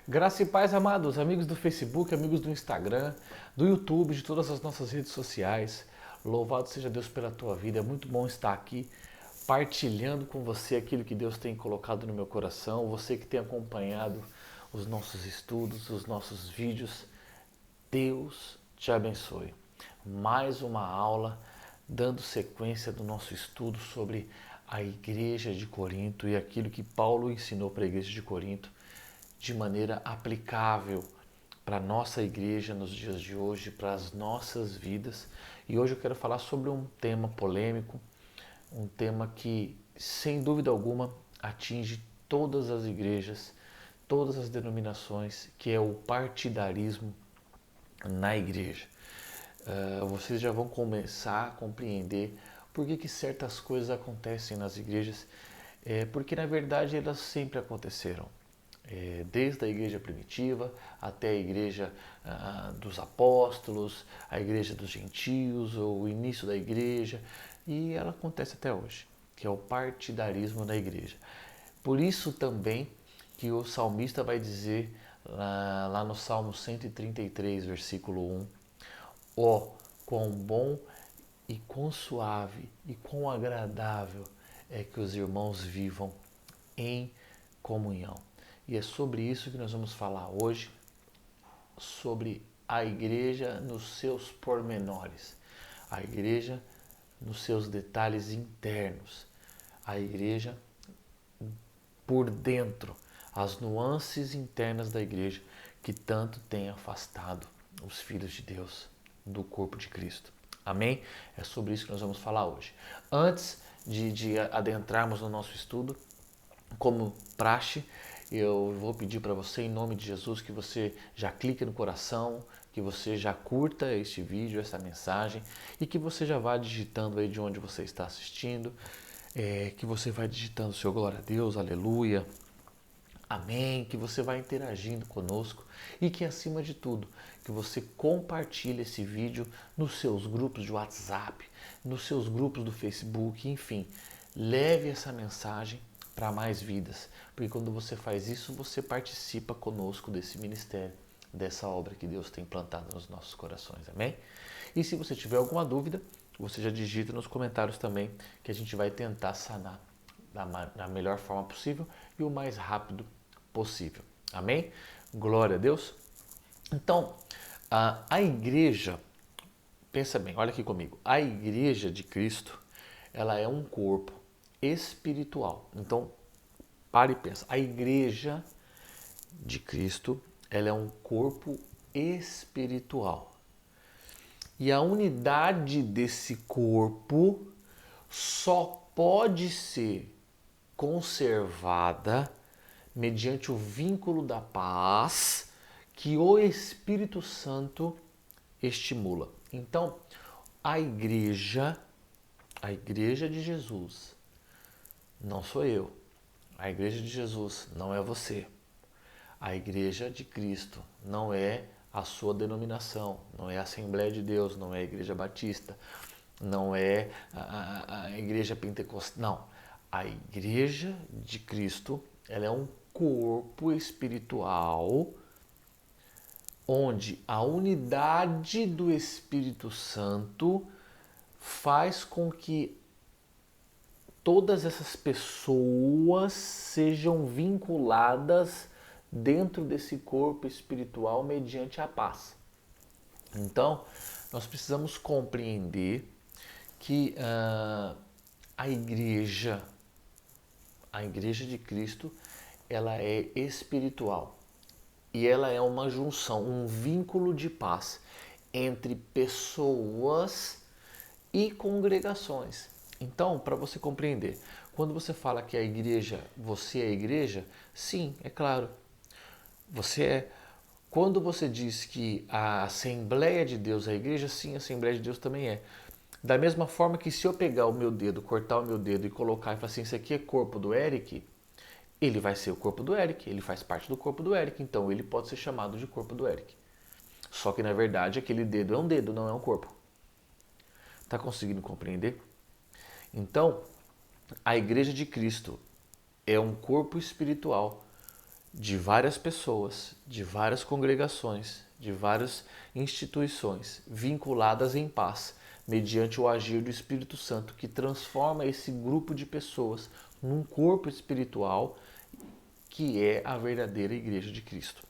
Graça e paz, amados, amigos do Facebook, amigos do Instagram, do YouTube, de todas as nossas redes sociais. Louvado seja Deus pela tua vida. É muito bom estar aqui partilhando com você aquilo que Deus tem colocado no meu coração. Você que tem acompanhado os nossos estudos, os nossos vídeos. Deus te abençoe. Mais uma aula dando sequência do nosso estudo sobre a igreja de Corinto e aquilo que Paulo ensinou para a igreja de Corinto de maneira aplicável para a nossa igreja nos dias de hoje, para as nossas vidas. E hoje eu quero falar sobre um tema polêmico, um tema que, sem dúvida alguma, atinge todas as igrejas, todas as denominações, que é o partidarismo na igreja. Vocês já vão começar a compreender por que certas coisas acontecem nas igrejas, porque na verdade elas sempre aconteceram. Desde a igreja primitiva até a igreja dos apóstolos, a igreja dos gentios, o início da igreja, e ela acontece até hoje, que é o partidarismo na igreja. Por isso também que o salmista vai dizer lá no Salmo 133, versículo 1, ó, quão bom e quão suave e quão agradável é que os irmãos vivam em comunhão. E é sobre isso que nós vamos falar hoje, sobre a igreja nos seus pormenores, a igreja nos seus detalhes internos, a igreja por dentro, as nuances internas da igreja que tanto tem afastado os filhos de Deus do corpo de Cristo. Amém? É sobre isso que nós vamos falar hoje. Antes de adentrarmos no nosso estudo, como praxe, eu vou pedir para você, em nome de Jesus, que você já clique no coração, que você já curta este vídeo, essa mensagem, e que você já vá digitando aí de onde você está assistindo, que você vai digitando seu glória a Deus, aleluia, amém, que você vai interagindo conosco e que, acima de tudo, que você compartilhe esse vídeo nos seus grupos de WhatsApp, nos seus grupos do Facebook, enfim, leve essa mensagem para mais vidas, porque quando você faz isso, você participa conosco desse ministério, dessa obra que Deus tem plantado nos nossos corações, amém? E se você tiver alguma dúvida, você já digita nos comentários também, que a gente vai tentar sanar da melhor forma possível e o mais rápido possível, amém? Glória a Deus. Então, a igreja, pensa bem, olha aqui comigo, a igreja de Cristo, ela é um corpo espiritual. Então, pare e pensa. A igreja de Cristo, ela é um corpo espiritual. E a unidade desse corpo só pode ser conservada mediante o vínculo da paz que o Espírito Santo estimula. Então, a igreja de Jesus, não sou eu. A igreja de Jesus não é você. A igreja de Cristo não é a sua denominação, não é a Assembleia de Deus, não é a Igreja Batista, não é a Igreja Pentecostal, não. A igreja de Cristo, ela é um corpo espiritual onde a unidade do Espírito Santo faz com que todas essas pessoas sejam vinculadas dentro desse corpo espiritual mediante a paz. Então, nós precisamos compreender que a igreja de Cristo, ela é espiritual e ela é uma junção, um vínculo de paz entre pessoas e congregações. Então, para você compreender, quando você fala que a igreja, você é a igreja, sim, é claro, você é. Quando você diz que a Assembleia de Deus é a igreja, sim, a Assembleia de Deus também é. Da mesma forma que se eu pegar o meu dedo, cortar o meu dedo e colocar e falar assim, isso aqui é corpo do Eric, ele vai ser o corpo do Eric, ele faz parte do corpo do Eric, então ele pode ser chamado de corpo do Eric. Só que na verdade aquele dedo é um dedo, não é um corpo. Tá conseguindo compreender? Então, a igreja de Cristo é um corpo espiritual de várias pessoas, de várias congregações, de várias instituições vinculadas em paz, mediante o agir do Espírito Santo, que transforma esse grupo de pessoas num corpo espiritual que é a verdadeira Igreja de Cristo.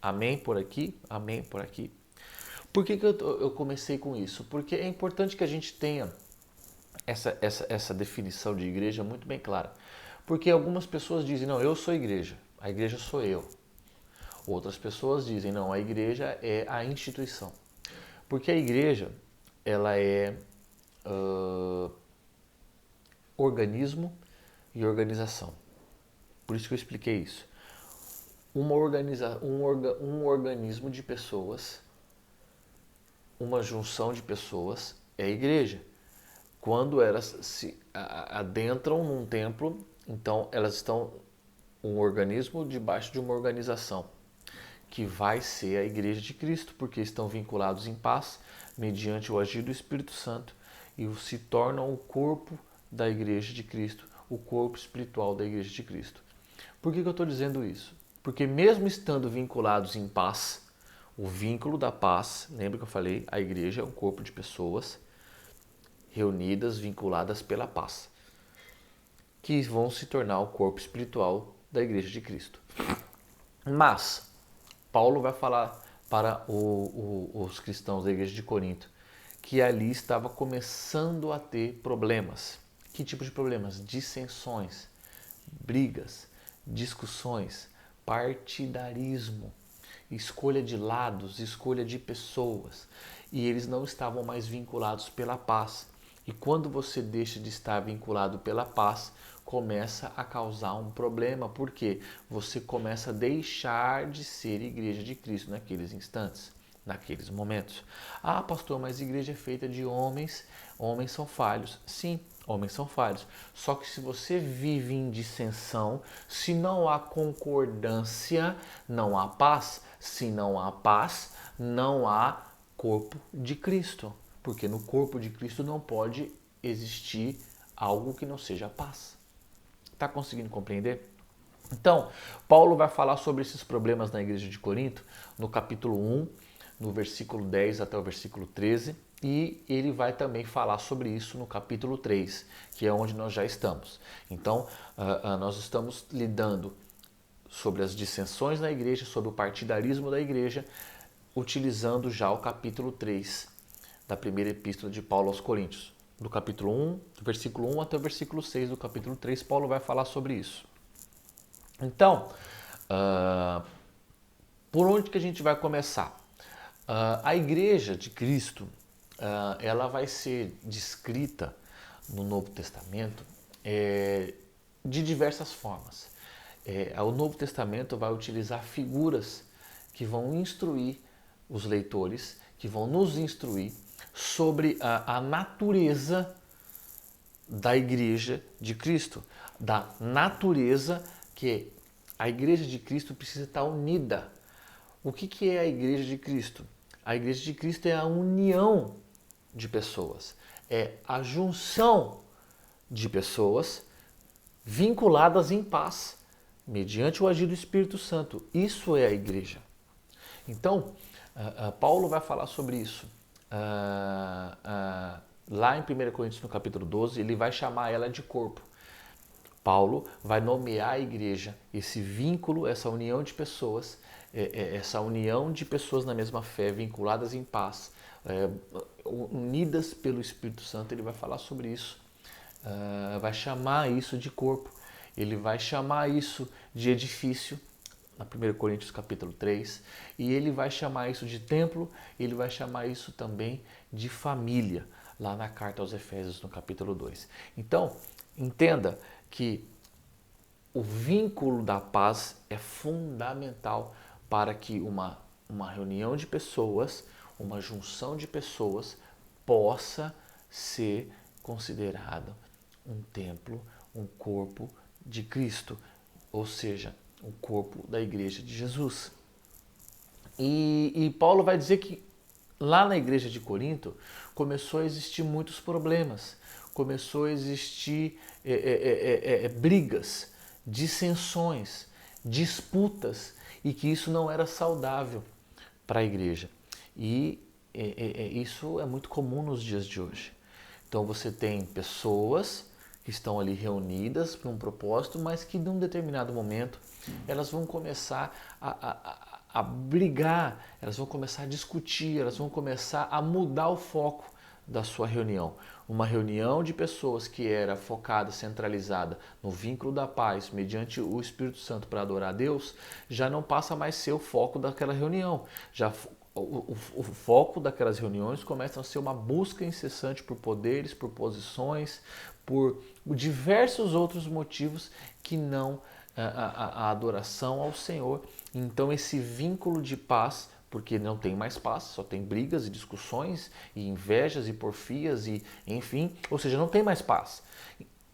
Amém por aqui? Amém por aqui? Por que eu comecei com isso? Porque é importante que a gente tenha essa definição de igreja muito bem clara. Porque algumas pessoas dizem, não, eu sou igreja, a igreja sou eu. Outras pessoas dizem, não, a igreja é a instituição. Porque a igreja, ela é organismo e organização. Por isso que eu expliquei isso. Um organismo de pessoas, uma junção de pessoas é a igreja. Quando elas se adentram num templo, então elas estão um organismo debaixo de uma organização, que vai ser a Igreja de Cristo, porque estão vinculados em paz, mediante o agir do Espírito Santo, e se tornam o corpo da Igreja de Cristo, o corpo espiritual da Igreja de Cristo. Por que eu estou dizendo isso? Porque mesmo estando vinculados em paz, o vínculo da paz, lembra que eu falei, a igreja é um corpo de pessoas reunidas, vinculadas pela paz, que vão se tornar o corpo espiritual da Igreja de Cristo. Mas, Paulo vai falar para os cristãos da Igreja de Corinto que ali estava começando a ter problemas. Que tipo de problemas? Dissensões, brigas, discussões, partidarismo, escolha de lados, escolha de pessoas. E eles não estavam mais vinculados pela paz. E quando você deixa de estar vinculado pela paz, começa a causar um problema, porque você começa a deixar de ser igreja de Cristo naqueles instantes, naqueles momentos. Ah, pastor, mas a igreja é feita de homens, homens são falhos. Sim, homens são falhos. Só que se você vive em dissensão, se não há concordância, não há paz. Se não há paz, não há corpo de Cristo. Porque no corpo de Cristo não pode existir algo que não seja paz. Está conseguindo compreender? Então, Paulo vai falar sobre esses problemas na igreja de Corinto no capítulo 1, no versículo 10 até o versículo 13, e ele vai também falar sobre isso no capítulo 3, que é onde nós já estamos. Então, nós estamos lidando sobre as dissensões na igreja, sobre o partidarismo da igreja, utilizando já o capítulo 3 da primeira epístola de Paulo aos Coríntios. Do capítulo 1, do versículo 1 até o versículo 6 do capítulo 3, Paulo vai falar sobre isso. Então, por onde que a gente vai começar? A igreja de Cristo, ela vai ser descrita no Novo Testamento de diversas formas. O Novo Testamento vai utilizar figuras que vão instruir os leitores, que vão nos instruir sobre a natureza da igreja de Cristo, da natureza que a igreja de Cristo precisa estar unida. O que é a igreja de Cristo? A igreja de Cristo é a união de pessoas, é a junção de pessoas vinculadas em paz, mediante o agir do Espírito Santo. Isso é a igreja. Então, Paulo vai falar sobre isso. Lá em 1 Coríntios, no capítulo 12, ele vai chamar ela de corpo. Paulo vai nomear a igreja, esse vínculo, essa união de pessoas, essa união de pessoas na mesma fé, vinculadas em paz, unidas pelo Espírito Santo. Ele vai falar sobre isso, vai chamar isso de corpo, ele vai chamar isso de edifício, na 1 Coríntios capítulo 3, e ele vai chamar isso de templo, ele vai chamar isso também de família, lá na carta aos Efésios, no capítulo 2. Então, entenda que o vínculo da paz é fundamental para que uma reunião de pessoas, uma junção de pessoas, possa ser considerada um templo, um corpo de Cristo, ou seja, o corpo da igreja de Jesus. E Paulo vai dizer que lá na igreja de Corinto começou a existir muitos problemas, começou a existir brigas, dissensões, disputas e que isso não era saudável para a igreja. E isso é muito comum nos dias de hoje. Então você tem pessoas que estão ali reunidas para um propósito, mas que num determinado momento elas vão começar a brigar, elas vão começar a discutir, elas vão começar a mudar o foco da sua reunião. Uma reunião de pessoas que era focada, centralizada no vínculo da paz, mediante o Espírito Santo para adorar a Deus, já não passa mais a ser o foco daquela reunião. Já o foco daquelas reuniões começa a ser uma busca incessante por poderes, por posições, por diversos outros motivos que não a adoração ao Senhor. Então esse vínculo de paz, porque não tem mais paz, só tem brigas e discussões e invejas e porfias e enfim, ou seja, não tem mais paz.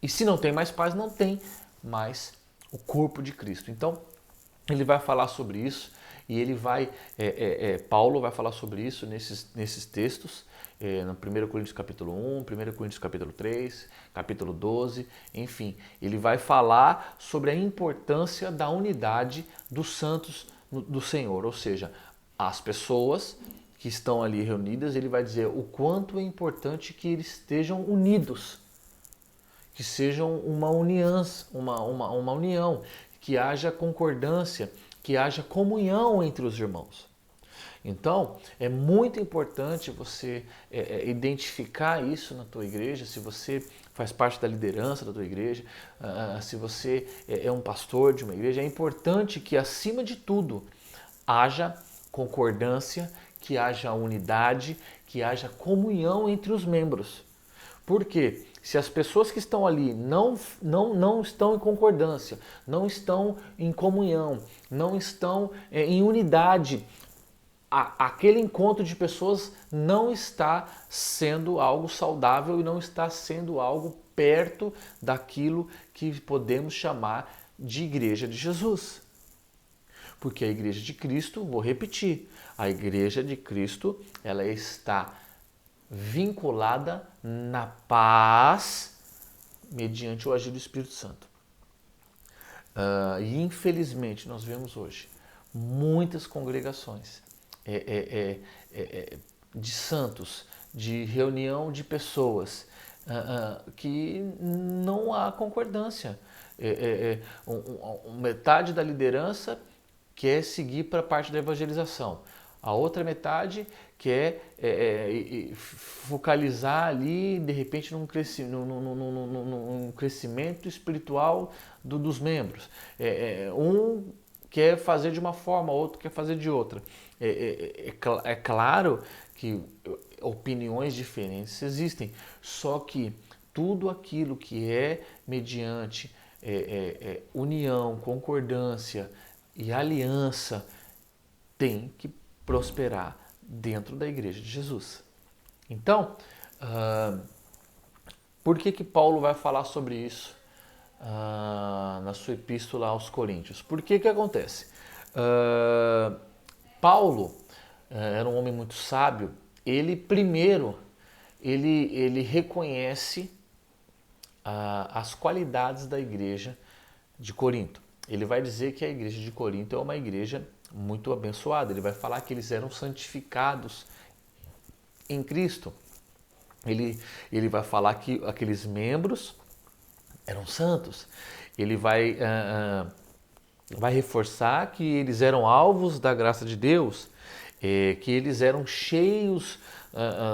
E se não tem mais paz, não tem mais o corpo de Cristo. Então ele vai falar sobre isso e ele vai, Paulo vai falar sobre isso nesses textos, no 1 Coríntios capítulo 1, 1 Coríntios capítulo 3, capítulo 12, enfim, ele vai falar sobre a importância da unidade dos santos do Senhor, ou seja, as pessoas que estão ali reunidas, ele vai dizer o quanto é importante que eles estejam unidos, que sejam uma união, que haja concordância, que haja comunhão entre os irmãos. Então, é muito importante você identificar isso na tua igreja, se você faz parte da liderança da tua igreja, se você é um pastor de uma igreja, é importante que, acima de tudo, haja concordância, que haja unidade, que haja comunhão entre os membros. Por quê? Se as pessoas que estão ali não estão em concordância, não estão em comunhão, não estão em unidade, aquele encontro de pessoas não está sendo algo saudável e não está sendo algo perto daquilo que podemos chamar de Igreja de Jesus. Porque a Igreja de Cristo, vou repetir, a Igreja de Cristo, ela está vinculada na paz mediante o agir do Espírito Santo. E infelizmente nós vemos hoje muitas congregações de santos, de reunião de pessoas que não há concordância. Metade da liderança quer seguir para a parte da evangelização. A outra metade quer focalizar ali, de repente, num crescimento espiritual dos membros. Um quer fazer de uma forma, outro quer fazer de outra. É claro que opiniões diferentes existem, só que tudo aquilo que é mediante união, concordância e aliança tem que prosperar dentro da Igreja de Jesus. Então, por que Paulo vai falar sobre isso na sua epístola aos Coríntios? Por que acontece? Paulo era um homem muito sábio. Ele primeiro ele reconhece as qualidades da igreja de Corinto. Ele vai dizer que a igreja de Corinto é uma igreja muito abençoada. Ele vai falar que eles eram santificados em Cristo. Ele vai falar que aqueles membros eram santos. Ele vai reforçar que eles eram alvos da graça de Deus, que eles eram cheios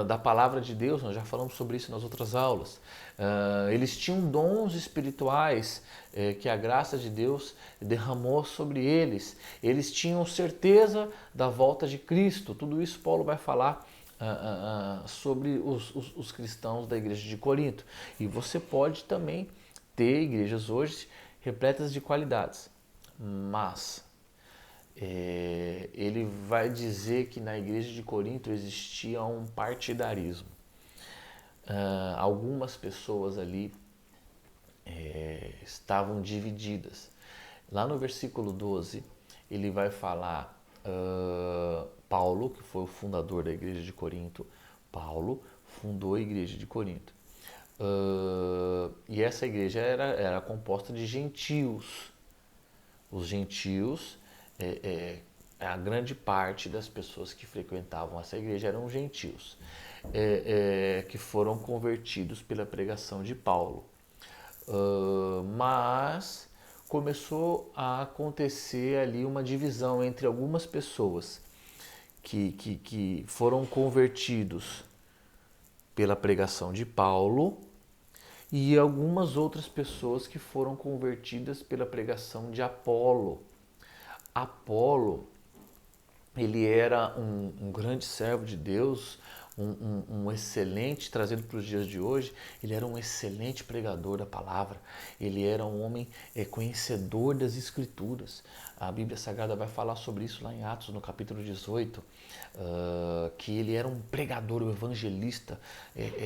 da palavra de Deus. Nós já falamos sobre isso nas outras aulas. Eles tinham dons espirituais que a graça de Deus derramou sobre eles. Eles tinham certeza da volta de Cristo. Tudo isso Paulo vai falar sobre os cristãos da igreja de Corinto. E você pode também ter igrejas hoje repletas de qualidades. Mas ele vai dizer que na igreja de Corinto existia um partidarismo. Algumas pessoas ali estavam divididas. Lá no versículo 12, ele vai falar, Paulo, que foi o fundador da igreja de Corinto, Paulo fundou a igreja de Corinto. E essa igreja era composta de gentios. Os gentios, a grande parte das pessoas que frequentavam essa igreja eram gentios, que foram convertidos pela pregação de Paulo. Mas começou a acontecer ali uma divisão entre algumas pessoas que foram convertidos pela pregação de Paulo e algumas outras pessoas que foram convertidas pela pregação de Apolo. Apolo, ele era um grande servo de Deus, um excelente, trazendo para os dias de hoje, ele era um excelente pregador da palavra, ele era um homem conhecedor das Escrituras. A Bíblia Sagrada vai falar sobre isso lá em Atos, no capítulo 18, que ele era um pregador, um evangelista,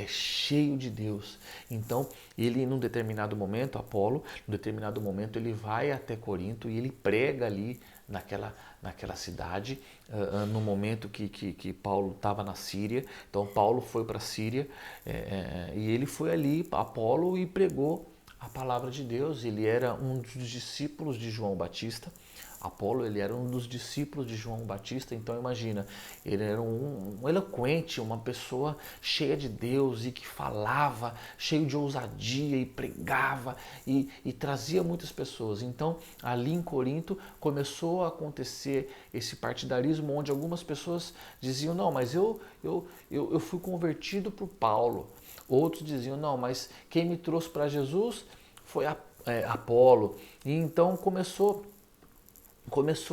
cheio de Deus. Então, ele, num determinado momento, Apolo, num determinado momento, ele vai até Corinto e ele prega ali naquela cidade, no momento que Paulo estava na Síria. Então Paulo foi para a Síria e ele foi ali, Apolo, e pregou a palavra de Deus. Ele era um dos discípulos de João Batista. Apolo, ele era um dos discípulos de João Batista, então imagina, ele era um eloquente, uma pessoa cheia de Deus e que falava, cheio de ousadia e pregava e trazia muitas pessoas. Então, ali em Corinto começou a acontecer esse partidarismo onde algumas pessoas diziam, não, mas eu fui convertido por Paulo. Outros diziam, não, mas quem me trouxe para Jesus foi Apolo. E então começou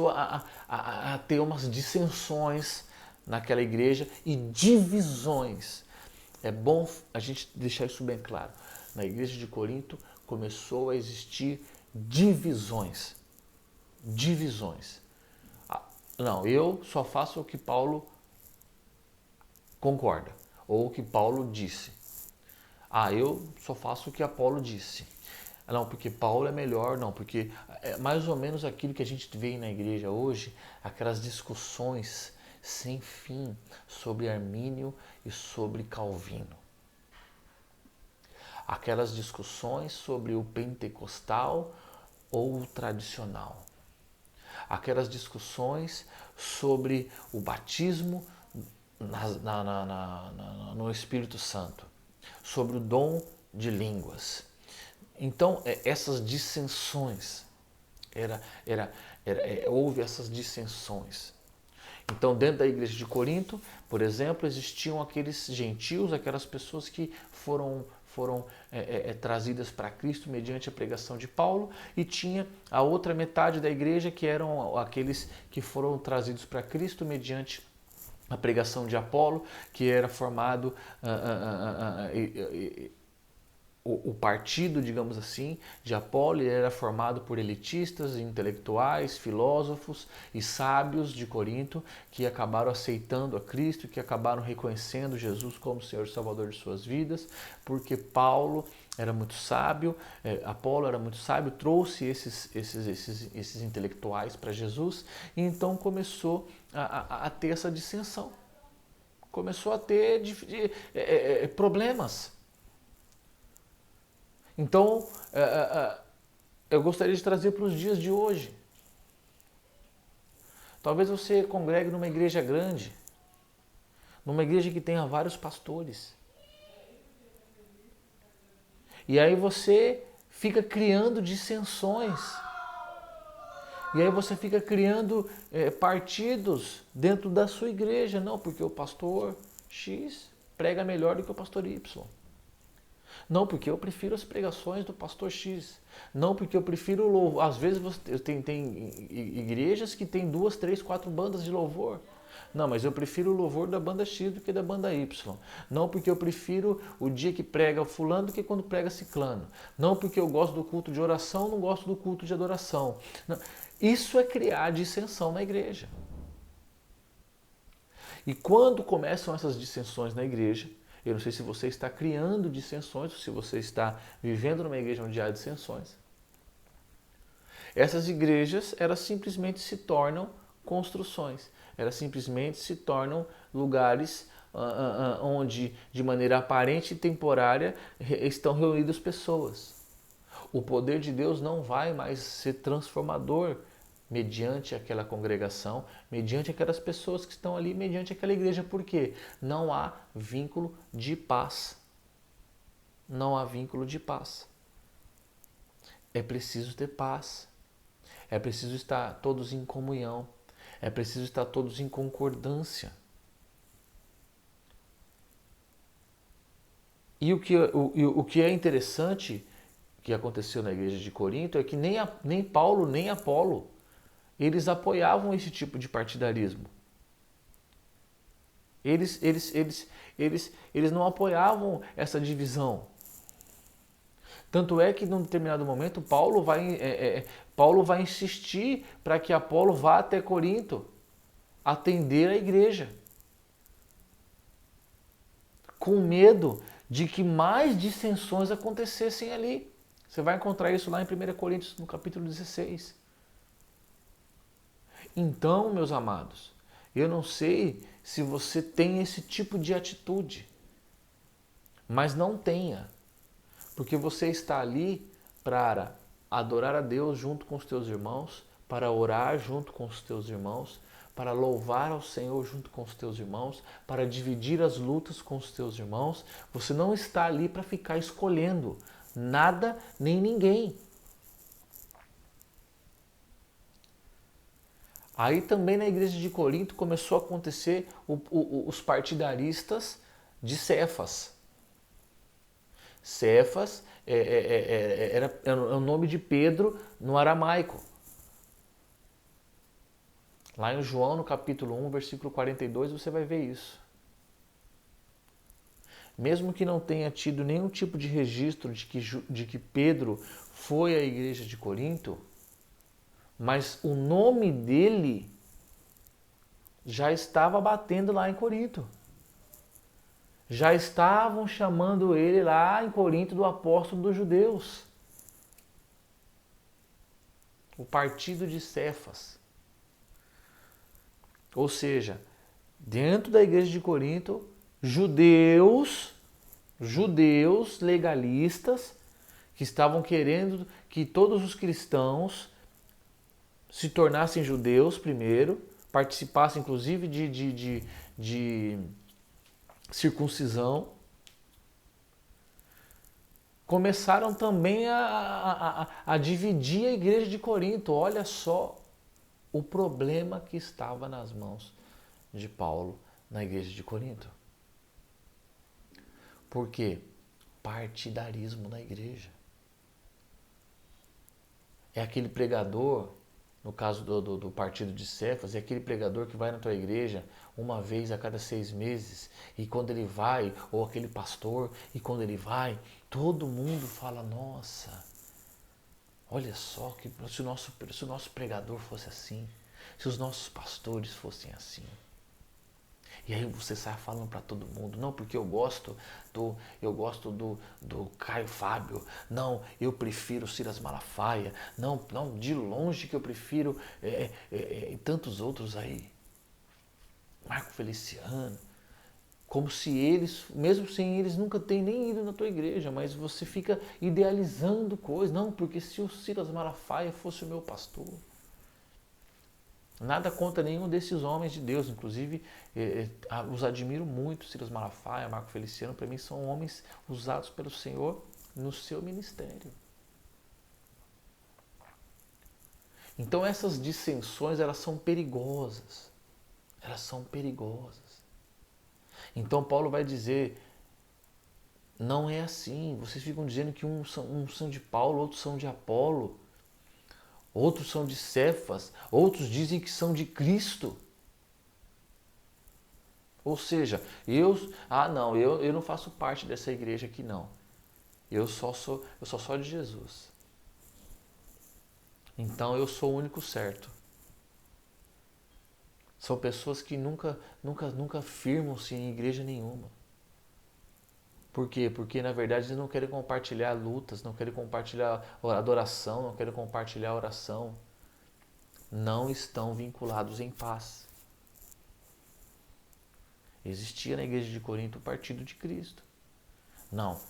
a ter umas dissensões naquela igreja e divisões. É bom a gente deixar isso bem claro. Na igreja de Corinto começou a existir divisões. Divisões. Não, eu só faço o que Paulo concorda, ou o que Paulo disse. Eu só faço o que Apolo disse. Não, porque Paulo é melhor, não, porque é mais ou menos aquilo que a gente vê na igreja hoje, aquelas discussões sem fim sobre Armínio e sobre Calvino. Aquelas discussões sobre o pentecostal ou o tradicional. Aquelas discussões sobre o batismo no Espírito Santo, sobre o dom de línguas. Então, essas dissensões, houve essas dissensões. Então, dentro da igreja de Corinto, por exemplo, existiam aqueles gentios, aquelas pessoas que foram trazidas para Cristo mediante a pregação de Paulo, e tinha a outra metade da igreja que eram aqueles que foram trazidos para Cristo mediante a pregação de Apolo, que era formado o partido, digamos assim, de Apolo era formado por elitistas, intelectuais, filósofos e sábios de Corinto que acabaram aceitando a Cristo, que acabaram reconhecendo Jesus como Senhor e Salvador de suas vidas, porque Paulo era muito sábio, Apolo era muito sábio, trouxe esses intelectuais para Jesus, e então começou a ter essa dissensão, começou a ter problemas. Então, eu gostaria de trazer para os dias de hoje. Talvez você congregue numa igreja grande, numa igreja que tenha vários pastores. E aí você fica criando dissensões. E aí você fica criando partidos dentro da sua igreja. Não, porque o pastor X prega melhor do que o pastor Y. Não, porque eu prefiro as pregações do pastor X. Não, porque eu prefiro o louvor. Às vezes tem igrejas que tem 2, 3, 4 bandas de louvor. Não, mas eu prefiro o louvor da banda X do que da banda Y. Não, porque eu prefiro o dia que prega fulano do que quando prega ciclano. Não, porque eu gosto do culto de oração, não gosto do culto de adoração. Não. Isso é criar dissensão na igreja. E quando começam essas dissensões na igreja, eu não sei se você está criando dissensões, ou se você está vivendo numa igreja onde há dissensões. Essas igrejas, elas simplesmente se tornam construções. Elas simplesmente se tornam lugares onde, de maneira aparente e temporária, estão reunidas pessoas. O poder de Deus não vai mais ser transformador mediante aquela congregação, mediante aquelas pessoas que estão ali, mediante aquela igreja. Por quê? Não há vínculo de paz. Não há vínculo de paz. É preciso ter paz. É preciso estar todos em comunhão. É preciso estar todos em concordância. E o que é interessante que aconteceu na igreja de Corinto é que nem Paulo nem Apolo, eles apoiavam esse tipo de partidarismo. Eles não apoiavam essa divisão. Tanto é que, num determinado momento, Paulo vai insistir para que Apolo vá até Corinto atender a igreja, com medo de que mais dissensões acontecessem ali. Você vai encontrar isso lá em 1 Coríntios, no capítulo 16. Então, meus amados, eu não sei se você tem esse tipo de atitude, mas não tenha, porque você está ali para adorar a Deus junto com os teus irmãos, para orar junto com os teus irmãos, para louvar ao Senhor junto com os teus irmãos, para dividir as lutas com os teus irmãos. Você não está ali para ficar escolhendo nada nem ninguém. Aí também na igreja de Corinto começou a acontecer os partidaristas de Cefas. Cefas era o nome de Pedro no aramaico. Lá em João, no capítulo 1, versículo 42, você vai ver isso. Mesmo que não tenha tido nenhum tipo de registro de que Pedro foi à igreja de Corinto, mas o nome dele já estava batendo lá em Corinto. Já estavam chamando ele lá em Corinto do apóstolo dos judeus. O partido de Cefas. Ou seja, dentro da igreja de Corinto, judeus legalistas, que estavam querendo que todos os cristãos se tornassem judeus primeiro, participassem inclusive de circuncisão, começaram também a dividir a igreja de Corinto. Olha só o problema que estava nas mãos de Paulo na igreja de Corinto. Por quê? Partidarismo na igreja. É aquele pregador, no caso do partido de Cefas, é aquele pregador que vai na tua igreja uma vez a cada 6 meses, e quando ele vai, ou aquele pastor, e quando ele vai, todo mundo fala, nossa, olha só, que se o nosso pregador fosse assim, se os nossos pastores fossem assim. E aí você sai falando para todo mundo, não, porque eu gosto do Caio Fábio, não, eu prefiro Silas Malafaia, não, de longe que eu prefiro tantos outros aí, Marco Feliciano, como se eles, mesmo sem eles, nunca tenham nem ido na tua igreja, mas você fica idealizando coisas, não, porque se o Silas Malafaia fosse o meu pastor. Nada contra nenhum desses homens de Deus, inclusive os admiro muito, Silas Malafaia, Marco Feliciano, para mim são homens usados pelo Senhor no seu ministério. Então essas dissensões, elas são perigosas, Então Paulo vai dizer, não é assim, vocês ficam dizendo que uns são de Paulo, outros são de Apolo, outros são de Cefas, outros dizem que são de Cristo. Ou seja, eu não faço parte dessa igreja aqui não. Eu só sou de Jesus. Então eu sou o único certo. São pessoas que nunca firmam-se em igreja nenhuma. Por quê? Porque na verdade eles não querem compartilhar lutas, não querem compartilhar adoração, não querem compartilhar oração. Não estão vinculados em paz. Existia na igreja de Corinto o partido de Cristo. Não,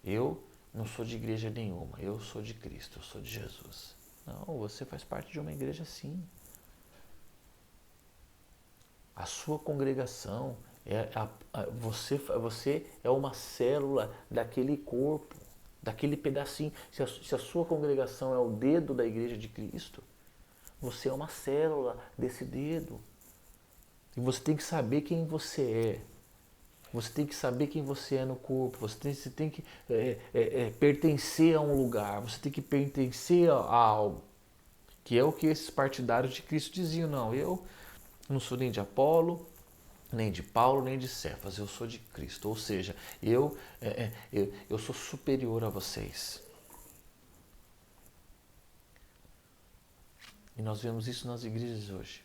eu não sou de igreja nenhuma, eu sou de Cristo, eu sou de Jesus. Não, você faz parte de uma igreja sim. A sua congregação, você é uma célula daquele corpo, daquele pedacinho. Se a sua congregação é o dedo da igreja de Cristo, você é uma célula desse dedo. E você tem que saber quem você é. Você tem que saber quem você é no corpo. Você tem que pertencer a um lugar. Você tem que pertencer a algo. Que é o que esses partidários de Cristo diziam. Não, eu não sou nem de Apolo, nem de Paulo, nem de Cefas. Eu sou de Cristo. Ou seja, eu sou superior a vocês. E nós vemos isso nas igrejas hoje.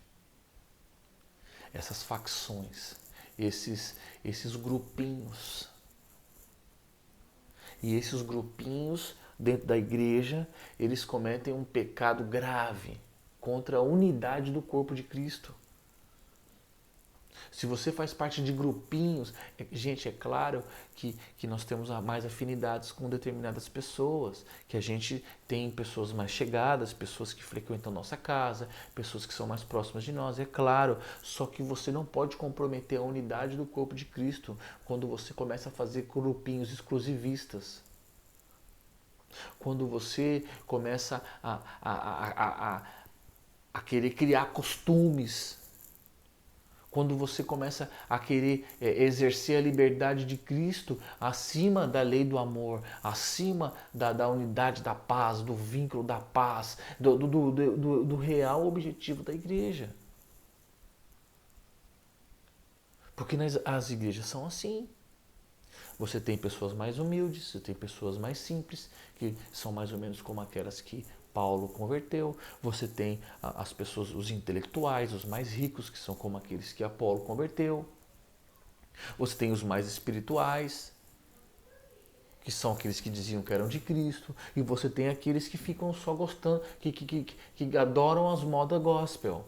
Essas facções, esses grupinhos. E esses grupinhos dentro da igreja, eles cometem um pecado grave contra a unidade do corpo de Cristo. Se você faz parte de grupinhos, gente, é claro que nós temos mais afinidades com determinadas pessoas, que a gente tem pessoas mais chegadas, pessoas que frequentam nossa casa, pessoas que são mais próximas de nós, é claro, só que você não pode comprometer a unidade do corpo de Cristo quando você começa a fazer grupinhos exclusivistas. Quando você começa a querer criar costumes, quando você começa a querer exercer a liberdade de Cristo acima da lei do amor, acima da unidade da paz, do vínculo da paz, do real objetivo da igreja. Porque as igrejas são assim. Você tem pessoas mais humildes, você tem pessoas mais simples, que são mais ou menos como aquelas que Paulo converteu. Você tem as pessoas, os intelectuais, os mais ricos, que são como aqueles que Apolo converteu. Você tem os mais espirituais, que são aqueles que diziam que eram de Cristo. E você tem aqueles que ficam só gostando, que adoram as modas gospel.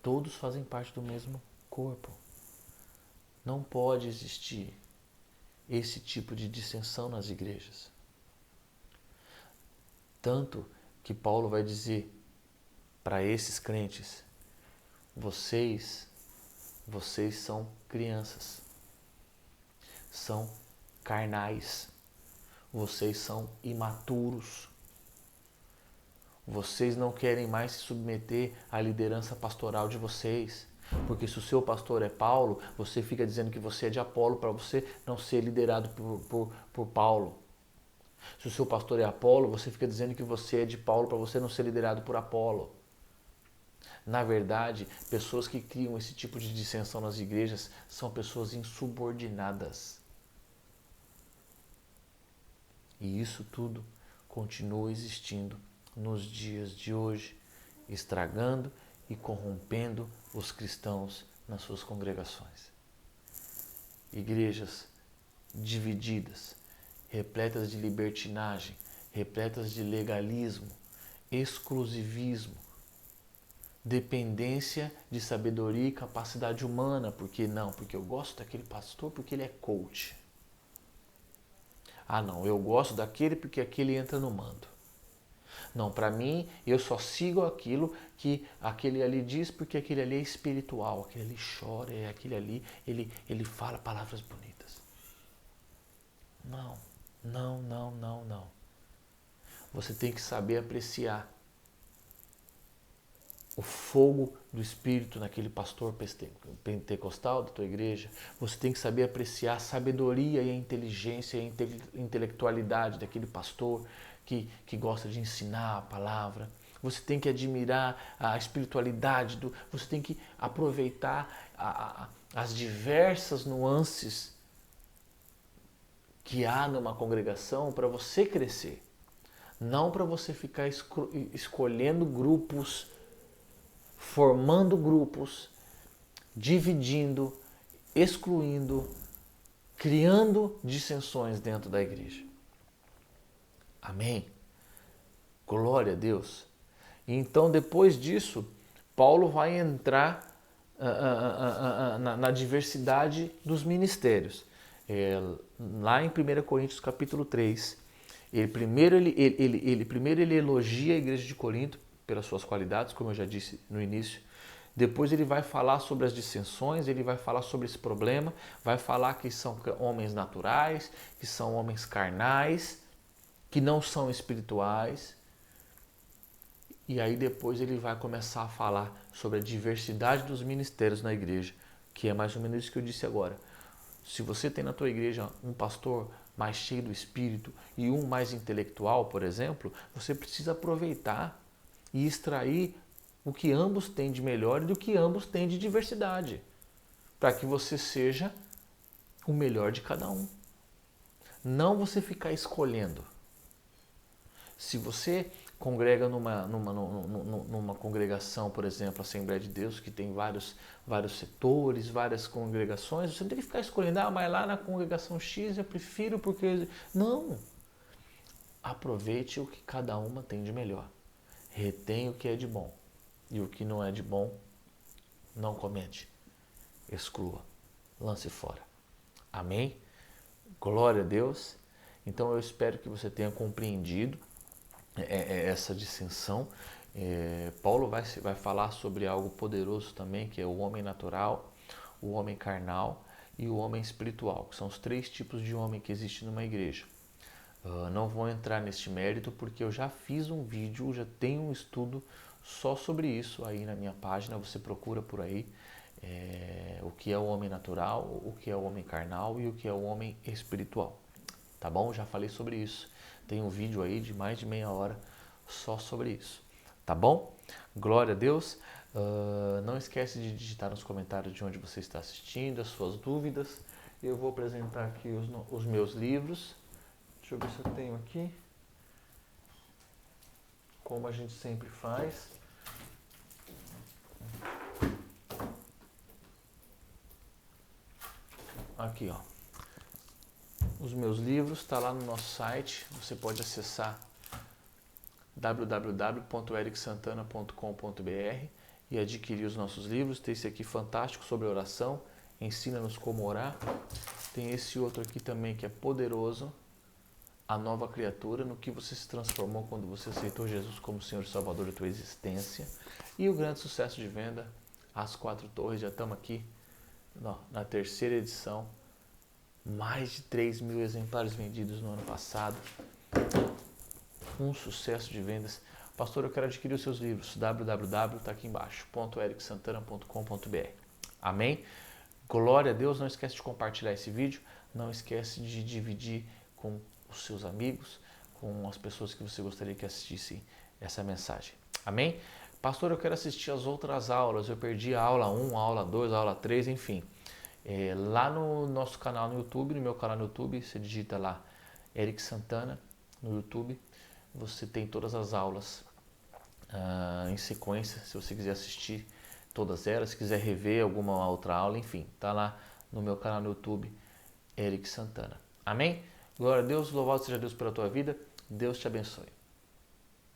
Todos fazem parte do mesmo corpo. Não pode existir esse tipo de dissensão nas igrejas. Tanto que Paulo vai dizer para esses crentes: vocês são crianças, são carnais, vocês são imaturos, vocês não querem mais se submeter à liderança pastoral de vocês. Porque se o seu pastor é Paulo, você fica dizendo que você é de Apolo para você não ser liderado por Paulo. Se o seu pastor é Apolo, você fica dizendo que você é de Paulo para você não ser liderado por Apolo. Na verdade, pessoas que criam esse tipo de dissensão nas igrejas são pessoas insubordinadas. E isso tudo continua existindo nos dias de hoje, estragando e corrompendo os cristãos nas suas congregações. Igrejas divididas, repletas de libertinagem, repletas de legalismo, exclusivismo, dependência de sabedoria e capacidade humana. Porque não? Porque eu gosto daquele pastor porque ele é coach. Ah não, eu gosto daquele porque aquele entra no mando. Não, para mim, eu só sigo aquilo que aquele ali diz porque aquele ali é espiritual, aquele ali chora, aquele ali, ele fala palavras bonitas. Não, não, não, não, não. Você tem que saber apreciar o fogo do Espírito naquele pastor pentecostal da tua igreja. Você tem que saber apreciar a sabedoria e a inteligência e a intelectualidade daquele pastor que gosta de ensinar a palavra. Você tem que admirar a espiritualidade, você tem que aproveitar as diversas nuances que há numa congregação para você crescer. Não para você ficar escolhendo grupos, formando grupos, dividindo, excluindo, criando dissensões dentro da igreja. Amém? Glória a Deus. E então, depois disso, Paulo vai entrar na diversidade dos ministérios. Lá em 1 Coríntios capítulo 3, primeiro ele elogia a igreja de Corinto pelas suas qualidades, como eu já disse no início. Depois ele vai falar sobre as dissensões, ele vai falar sobre esse problema, vai falar que são homens naturais, que são homens carnais, que não são espirituais. E aí depois ele vai começar a falar sobre a diversidade dos ministérios na igreja, que é mais ou menos isso que eu disse agora. Se você tem na tua igreja um pastor mais cheio do Espírito e um mais intelectual, por exemplo, você precisa aproveitar e extrair o que ambos têm de melhor e do que ambos têm de diversidade, para que você seja o melhor de cada um. Não você ficar escolhendo. Se você congrega numa congregação, por exemplo, Assembleia de Deus, que tem vários setores, várias congregações, você não tem que ficar escolhendo, mas lá na congregação X eu prefiro porque... Não! Aproveite o que cada uma tem de melhor. Retém o que é de bom. E o que não é de bom, não comente. Exclua. Lance fora. Amém? Glória a Deus. Então eu espero que você tenha compreendido essa dissensão. Paulo vai falar sobre algo poderoso também, que é o homem natural, o homem carnal e o homem espiritual, que são os 3 tipos de homem que existem numa igreja. Não vou entrar neste mérito porque eu já fiz um vídeo, já tenho um estudo só sobre isso aí na minha página, você procura por aí o que é o homem natural, o que é o homem carnal e o que é o homem espiritual. Tá bom? Já falei sobre isso. Tem um vídeo aí de mais de meia hora só sobre isso. Tá bom? Glória a Deus. Não esquece de digitar nos comentários de onde você está assistindo, as suas dúvidas. Eu vou apresentar aqui os meus livros. Deixa eu ver se eu tenho aqui. Como a gente sempre faz. Aqui, ó. Os meus livros está lá no nosso site. Você pode acessar www.ericsantana.com.br e adquirir os nossos livros. Tem esse aqui fantástico sobre oração, ensina-nos como orar. Tem esse outro aqui também que é poderoso, a nova criatura, no que você se transformou quando você aceitou Jesus como Senhor e Salvador da tua existência. E o grande sucesso de venda, As 4 Torres. Já estamos aqui na 3ª edição. Mais de 3 mil exemplares vendidos no ano passado. Um sucesso de vendas. Pastor, eu quero adquirir os seus livros. www, tá aqui embaixo, .ericsantana.com.br. Amém? Glória a Deus. Não esquece de compartilhar esse vídeo. Não esquece de dividir com os seus amigos, com as pessoas que você gostaria que assistissem essa mensagem. Amém? Pastor, eu quero assistir as outras aulas. Eu perdi a aula 1, a aula 2, a aula 3, enfim. Lá no nosso canal no YouTube, no meu canal no YouTube, você digita lá Eric Santana no YouTube. Você tem todas as aulas em sequência, se você quiser assistir todas elas, se quiser rever alguma outra aula, enfim, tá lá no meu canal no YouTube, Eric Santana. Amém? Glória a Deus, louvado seja Deus pela tua vida, Deus te abençoe.